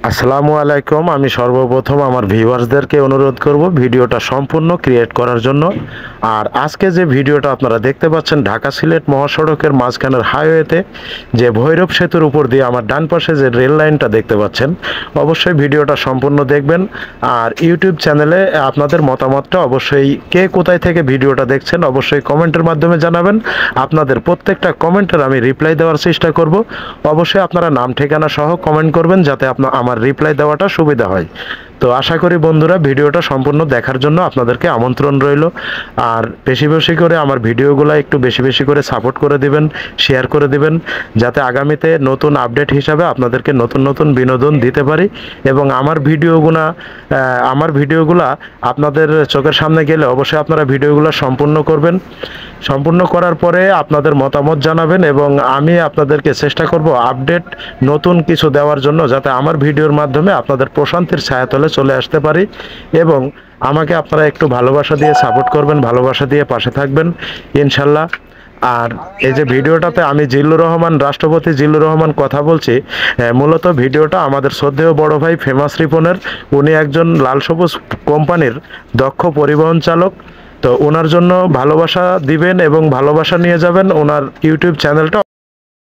আসসালামু আলাইকুম। আমি সর্বপ্রথম আমার ভিউয়ার্সদেরকে অনুরোধ করব ভিডিওটা সম্পূর্ণ ক্রিয়েট করার জন্য। আর আজকে যে ভিডিওটা আপনারা দেখতে পাচ্ছেন ঢাকা সিলেট মহাসড়কের মাঝখানের হাইওয়েতে যে ভৈরব সেতুর উপর দিয়ে আমার ডান পাশে যে রেল লাইনটা দেখতে পাচ্ছেন, অবশ্যই ভিডিওটা সম্পূর্ণ দেখবেন। আর ইউটিউব চ্যানেলে আপনাদের মতামতটা অবশ্যই কে কোথায় থেকে ভিডিওটা দেখছেন অবশ্যই কমেন্টের মাধ্যমে জানাবেন। আপনাদের প্রত্যেকটা কমেন্টের আমি রিপ্লাই দেওয়ার চেষ্টা করব। অবশ্যই আপনারা নাম ঠিকানা সহ কমেন্ট করবেন যাতে আমার রিপ্লাই দেওয়াটা সুবিধা হয়। তো আশা করি বন্ধুরা ভিডিওটা সম্পূর্ণ দেখার জন্য আপনাদেরকে আমন্ত্রণ রইল। আর বেশি বেশি করে আমার ভিডিওগুলো একটু বেশি বেশি করে সাপোর্ট করে দিবেন, শেয়ার করে দিবেন, যাতে আগামীতে নতুন আপডেট হিসাবে আপনাদেরকে নতুন নতুন বিনোদন দিতে পারি। এবং আমার ভিডিওগুলা আপনাদের চোখের সামনে গেলে অবশ্যই আপনারা ভিডিওগুলো সম্পূর্ণ করবেন। সম্পূর্ণ করার পরে আপনাদের মতামত জানাবেন এবং আমি আপনাদেরকে চেষ্টা করব আপডেট নতুন কিছু দেওয়ার জন্য, যাতে আমার ভিডিওর মাধ্যমে আপনাদের প্রশান্তির ছায়াতলে চলে আসতে পারি। এবং আমাকে আপনারা একটু ভালোবাসা দিয়ে সাপোর্ট করবেন, ভালোবাসা দিয়ে পাশে থাকবেন ইনশাল্লাহ। আর এই যে ভিডিওটাতে আমি রাষ্ট্রপতি জিল্লুর রহমান কথা বলছি, মূলত ভিডিওটা আমাদের শ্রদ্ধেয় বড় ভাই ফেমাস রিপনের, উনি একজন লাল সবুজ কোম্পানির দক্ষ পরিবহন চালক। তো ওনার জন্য ভালোবাসা দিবেন এবং ভালোবাসা নিয়ে যাবেন ওনার ইউটিউব চ্যানেলটা।